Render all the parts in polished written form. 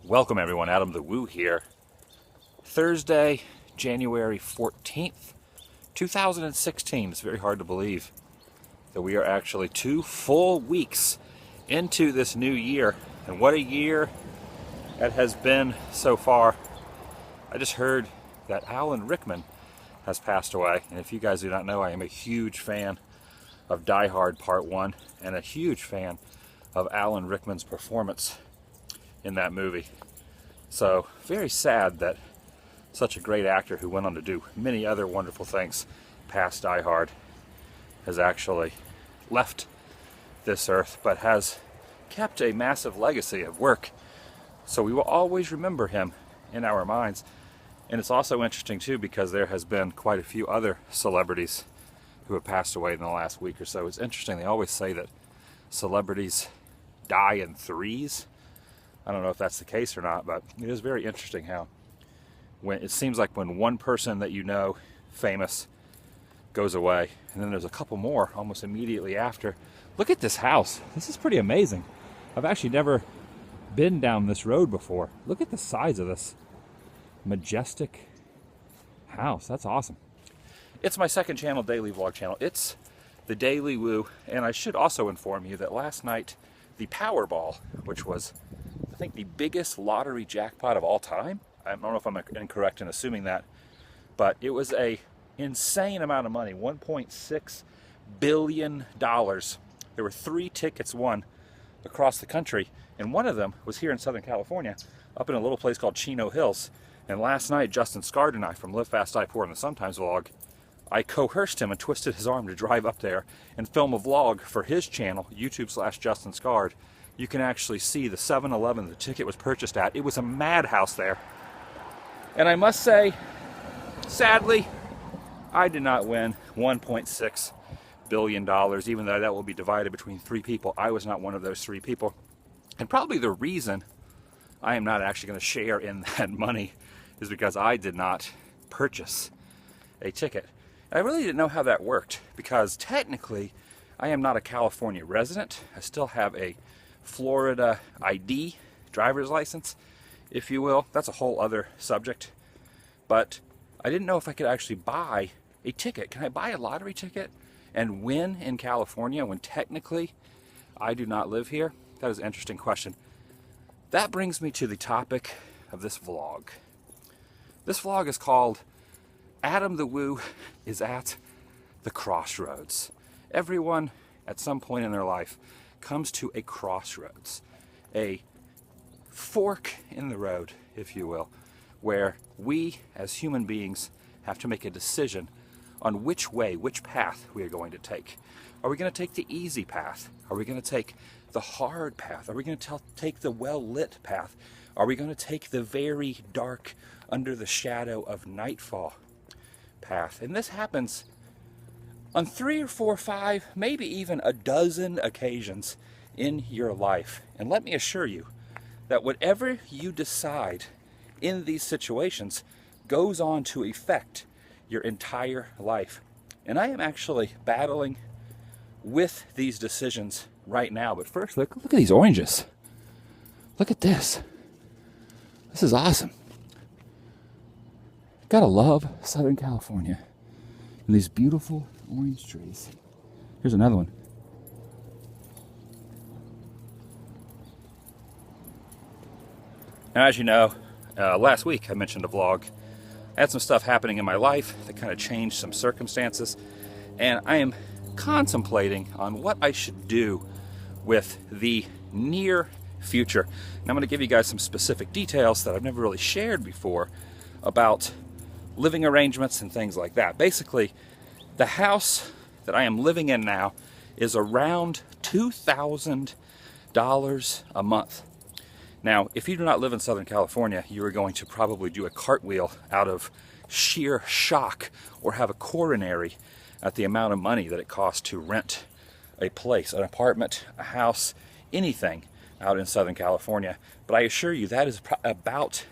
Welcome everyone, AdamTheWoo here. Thursday, January 14th, 2016. It's very hard to believe that we are actually 2 full weeks into this new year. And what a year it has been so far. I just heard that Alan Rickman has passed away. And if you guys do not know, I am a huge fan of Die Hard Part 1 and a huge fan of Alan Rickman's performance in that movie. So very sad that such a great actor who went on to do many other wonderful things past Die Hard has actually left this earth, but has kept a massive legacy of work. So we will always remember him in our minds. And it's also interesting too because there has been quite a few other celebrities who have passed away in the last week or so. It's interesting, they always say that celebrities die in threes. I don't know if that's the case or not, but it is very interesting how when it seems like when one person that you know, famous, goes away, and then there's a couple more almost immediately after. Look at this house. This is pretty amazing. I've actually never been down this road before. Look at the size of this majestic house. That's awesome. It's my second channel, daily vlog channel. It's TheDailyWoo, and I should also inform you that last night the Powerball, which was I think the biggest lottery jackpot of all time. I don't know if I'm incorrect in assuming that, but it was a insane amount of money, $1.6 billion. There were 3 tickets won across the country, and one of them was here in Southern California, up in a little place called Chino Hills. And last night, Justin Scard and I from Live Fast, Die Poor and the Sometimes vlog, I coerced him and twisted his arm to drive up there and film a vlog for his channel, YouTube/Justin Scard. You can actually see the 7-Eleven the ticket was purchased at. It was a madhouse there. And I must say, sadly, I did not win $1.6 billion, even though that will be divided between 3 people. I was not one of those 3 people. And probably the reason I am not actually going to share in that money is because I did not purchase a ticket. I really didn't know how that worked because technically I am not a California resident. I still have a Florida ID, driver's license, if you will. That's a whole other subject. But I didn't know if I could actually buy a ticket. Can I buy a lottery ticket and win in California when technically I do not live here? That is an interesting question. That brings me to the topic of this vlog. This vlog is called AdamTheWoo is at the Crossroads. Everyone at some point in their life comes to a crossroads, a fork in the road, if you will, where we as human beings have to make a decision on which way, which path we are going to take. Are we going to take the easy path? Are we going to take the hard path? Are we going to take the well-lit path? Are we going to take the very dark, under the shadow of nightfall path? And this happens on 3 or 4 or 5, maybe even a dozen occasions in your life. And let me assure you that whatever you decide in these situations goes on to affect your entire life. And I am actually battling with these decisions right now. But first, look at these oranges. Look at this. This is awesome. Gotta love Southern California and these beautiful orange trees. Here's another one. Now, as you know, last week I mentioned a vlog. I had some stuff happening in my life that kind of changed some circumstances, and I am contemplating on what I should do with the near future. And I'm going to give you guys some specific details that I've never really shared before about living arrangements and things like that. Basically, the house that I am living in now is around $2,000 a month. Now, if you do not live in Southern California, you are going to probably do a cartwheel out of sheer shock or have a coronary at the amount of money that it costs to rent a place, an apartment, a house, anything out in Southern California. But I assure you that is about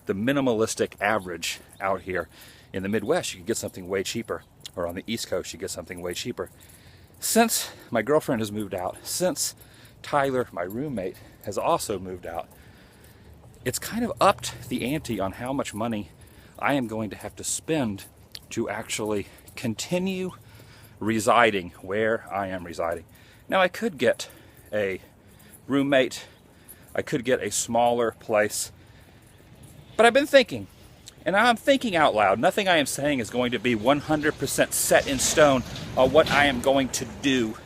the minimalistic average out here. In the Midwest, you can get something way cheaper, or on the East Coast, you get something way cheaper. Since my girlfriend has moved out, since Tyler, my roommate, has also moved out, it's kind of upped the ante on how much money I am going to have to spend to actually continue residing where I am residing. Now, I could get a roommate, I could get a smaller place, but I've been thinking, and I'm thinking out loud. Nothing I am saying is going to be 100% set in stone on what I am going to do.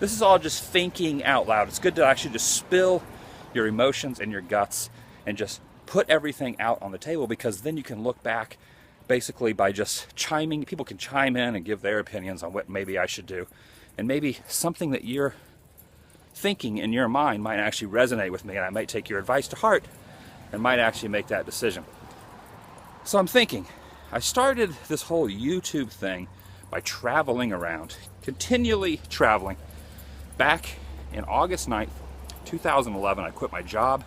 This is all just thinking out loud. It's good to actually just spill your emotions and your guts and just put everything out on the table, because then you can look back basically by just chiming. People can chime in and give their opinions on what maybe I should do. And maybe something that you're thinking in your mind might actually resonate with me, and I might take your advice to heart and might actually make that decision. So I'm thinking, I started this whole YouTube thing by traveling around, continually traveling. Back in August 9th, 2011, I quit my job,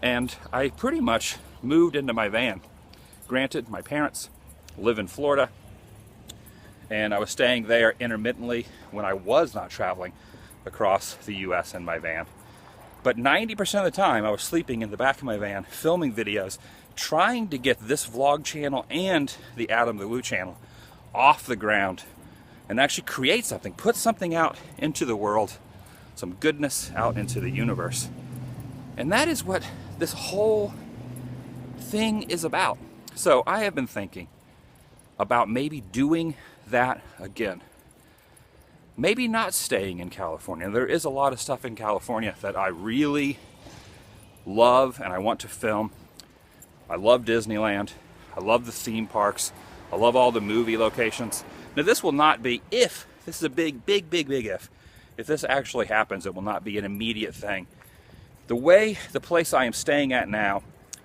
and I pretty much moved into my van. Granted, my parents live in Florida, and I was staying there intermittently when I was not traveling across the US in my van. But 90% of the time, I was sleeping in the back of my van, filming videos, trying to get this vlog channel and the AdamTheWoo channel off the ground and actually create something, put something out into the world, some goodness out into the universe. And that is what this whole thing is about. So I have been thinking about maybe doing that again. Maybe not staying in California. There is a lot of stuff in California that I really love and I want to film. I love Disneyland. I love the theme parks. I love all the movie locations. Now, this will not be, if, this is a big if this actually happens, it will not be an immediate thing. The place I am staying at now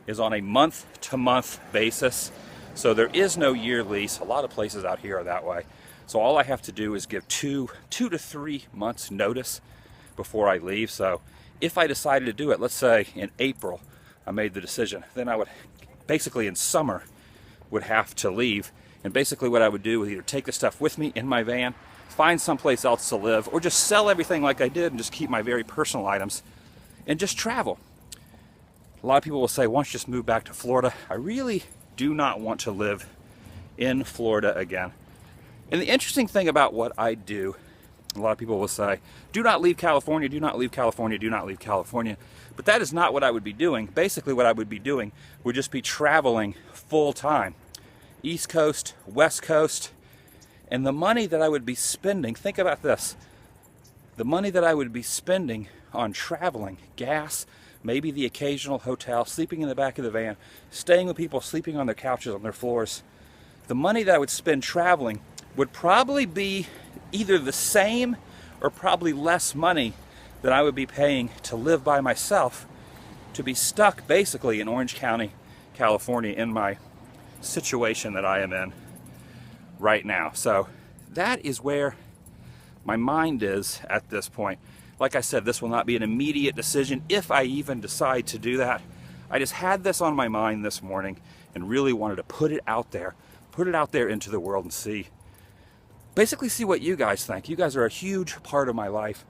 is on a month-to-month basis, so there is no year lease. A lot of places out here are that way. So all I have to do is give two to 3 months notice before I leave. So if I decided to do it, let's say in April, I made the decision, then I would basically in summer would have to leave. And basically what I would do is either take the stuff with me in my van, find someplace else to live, or just sell everything like I did and just keep my very personal items and just travel. A lot of people will say, why don't you just move back to Florida? I really do not want to live in Florida again. And the interesting thing about what I do, a lot of people will say, do not leave California, do not leave California, do not leave California. But that is not what I would be doing. Basically what I would be doing would just be traveling full time. East Coast, West Coast, and the money that I would be spending, think about this, the money that I would be spending on traveling, gas, maybe the occasional hotel, sleeping in the back of the van, staying with people, sleeping on their couches, on their floors, the money that I would spend traveling would probably be either the same or probably less money that I would be paying to live by myself, to be stuck basically in Orange County, California, in my situation that I am in right now. So that is where my mind is at this point. Like I said, this will not be an immediate decision if I even decide to do that. I just had this on my mind this morning and really wanted to put it out there into the world and basically see what you guys think. You guys are a huge part of my life,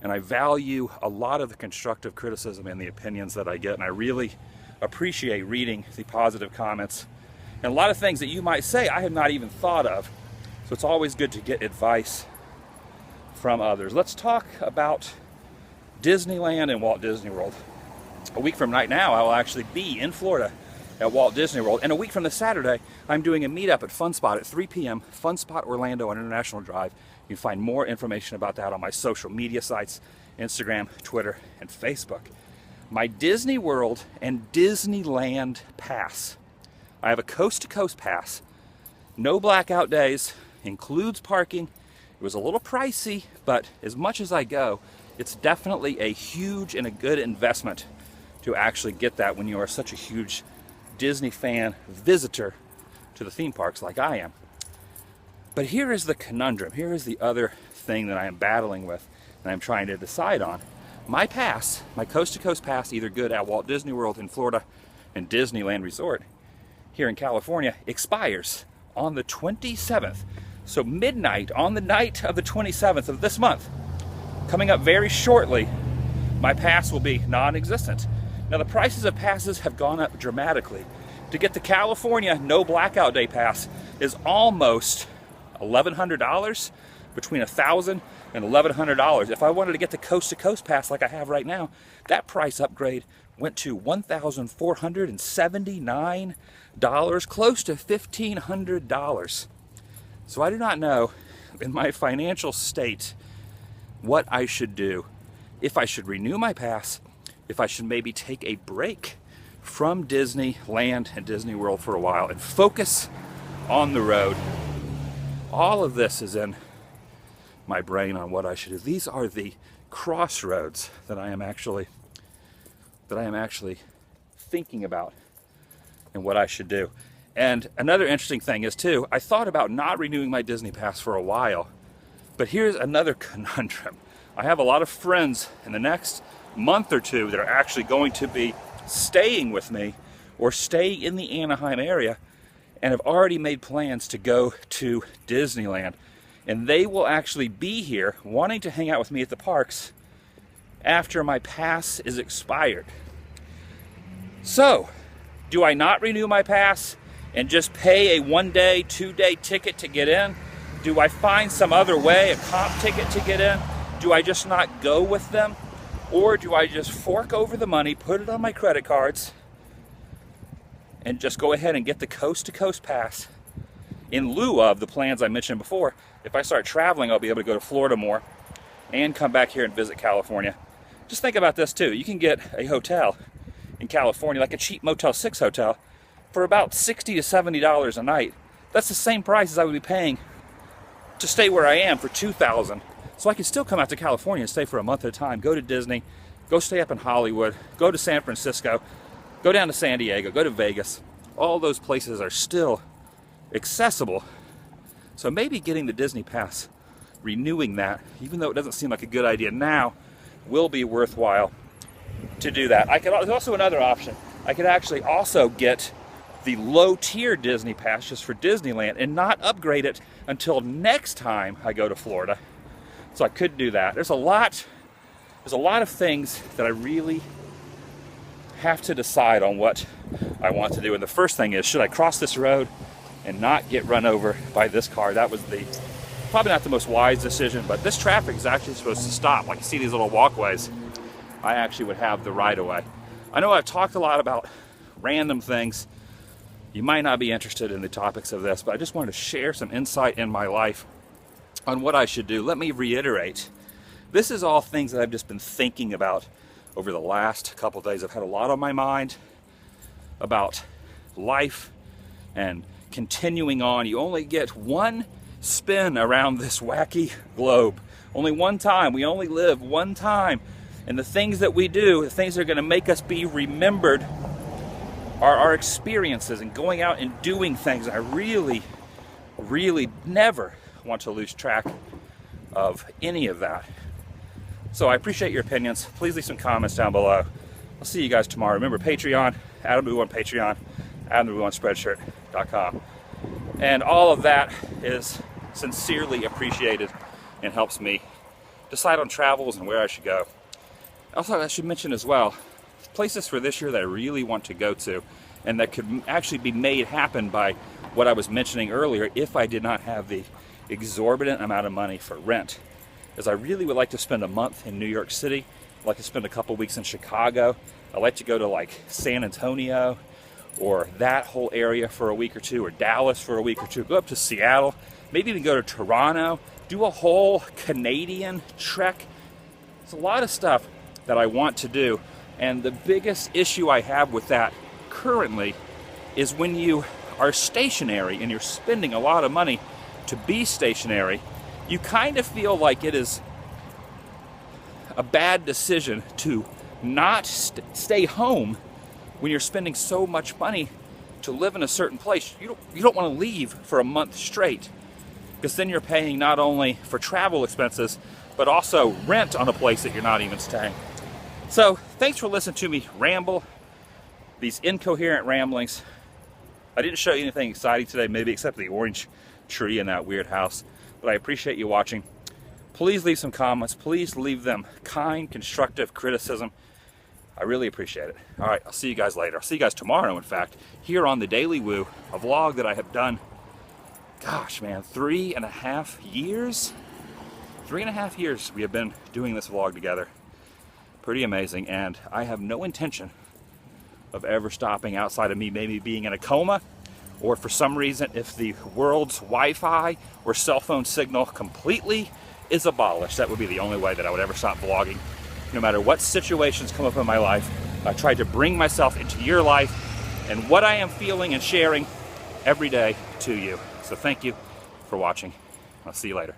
and I value a lot of the constructive criticism and the opinions that I get, and I really appreciate reading the positive comments and a lot of things that you might say I have not even thought of. So it's always good to get advice from others. Let's talk about Disneyland and Walt Disney World. A week from right now, I will actually be in Florida at Walt Disney World. And a week from this Saturday, I'm doing a meetup at Fun Spot at 3 p.m. Fun Spot Orlando on International Drive. You can find more information about that on my social media sites, Instagram, Twitter, and Facebook. My Disney World and Disneyland pass. I have a coast-to-coast pass. No blackout days, includes parking. It was a little pricey, but as much as I go, it's definitely a huge and a good investment to actually get that when you are such a huge Disney fan visitor to the theme parks like I am. But here is the conundrum. Here is the other thing that I am battling with and I'm trying to decide on. My pass, my coast-to-coast pass, either good at Walt Disney World in Florida and Disneyland Resort here in California, expires on the 27th. So midnight on the night of the 27th of this month, coming up very shortly, my pass will be non-existent. Now the prices of passes have gone up dramatically. To get the California no blackout day pass is almost $1,100, between $1,000 and $1,100. If I wanted to get the coast-to-coast pass like I have right now, that price upgrade went to $1,479, close to $1,500. So I do not know, in my financial state, what I should do. If I should renew my pass, if I should maybe take a break from Disneyland and Disney World for a while and focus on the road. All of this is in my brain on what I should do. These are the crossroads that I am actually thinking about and what I should do. And another interesting thing is too, I thought about not renewing my Disney pass for a while, but here's another conundrum. I have a lot of friends in the next month or two that are actually going to be staying with me or staying in the Anaheim area and have already made plans to go to Disneyland. And they will actually be here wanting to hang out with me at the parks after my pass is expired. So, do I not renew my pass and just pay a 1-day, 2-day ticket to get in? Do I find some other way, a comp ticket to get in? Do I just not go with them? Or do I just fork over the money, put it on my credit cards, and just go ahead and get the coast-to-coast pass in lieu of the plans I mentioned before? If I start traveling, I'll be able to go to Florida more and come back here and visit California. Just think about this too. You can get a hotel in California, like a cheap Motel 6 hotel, for about $60 to $70 a night. That's the same price as I would be paying to stay where I am for $2,000. So I can still come out to California and stay for a month at a time, go to Disney, go stay up in Hollywood, go to San Francisco, go down to San Diego, go to Vegas. All those places are still accessible. So maybe getting the Disney pass, renewing that, even though it doesn't seem like a good idea now, will be worthwhile to do that. There's also another option. I could actually also get the low-tier Disney pass just for Disneyland and not upgrade it until next time I go to Florida. So I could do that. There's a lot of things that I really have to decide on what I want to do. And the first thing is, should I cross this road and not get run over by this car? That was probably not the most wise decision, but this traffic is actually supposed to stop. Like you see these little walkways, I actually would have the right of way. I know I've talked a lot about random things. You might not be interested in the topics of this, but I just wanted to share some insight in my life on what I should do. Let me reiterate. This is all things that I've just been thinking about over the last couple days. I've had a lot on my mind about life and continuing on. You only get one spin around this wacky globe. Only one time. We only live one time. And the things that we do, the things that are going to make us be remembered, are our experiences and going out and doing things. I really, really never want to lose track of any of that. So I appreciate your opinions. Please leave some comments down below. I'll see you guys tomorrow. Remember, Patreon, AdamTheWoo on Patreon, AdamTheWoo on Spreadshirt.com. And all of that is sincerely appreciated and helps me decide on travels and where I should go. Also, I should mention as well, places for this year that I really want to go to and that could actually be made happen by what I was mentioning earlier if I did not have the exorbitant amount of money for rent. Is I really would like to spend a month in New York City. I'd like to spend a couple weeks in Chicago. I'd like to go to like San Antonio or that whole area for a week or two, or Dallas for a week or two. Go up to Seattle, maybe even go to Toronto, do a whole Canadian trek. There's a lot of stuff that I want to do. And the biggest issue I have with that currently is when you are stationary and you're spending a lot of money to be stationary, you kind of feel like it is a bad decision to not stay home when you're spending so much money to live in a certain place. You don't want to leave for a month straight, because then you're paying not only for travel expenses, but also rent on a place that you're not even staying. So thanks for listening to me ramble, these incoherent ramblings. I didn't show you anything exciting today, maybe except the orange tree in that weird house, but I appreciate you watching. Please leave some comments. Please leave them kind, constructive criticism. I really appreciate it. All right, I'll see you guys later. I'll see you guys tomorrow, in fact, here on the Daily Woo, a vlog that I have done, gosh, man, 3.5 years? 3.5 years we have been doing this vlog together. Pretty amazing, and I have no intention of ever stopping outside of me maybe being in a coma, or for some reason if the world's Wi-Fi or cell phone signal completely is abolished. That would be the only way that I would ever stop vlogging. No matter what situations come up in my life, I try to bring myself into your life and what I am feeling and sharing every day to you. So thank you for watching. I'll see you later.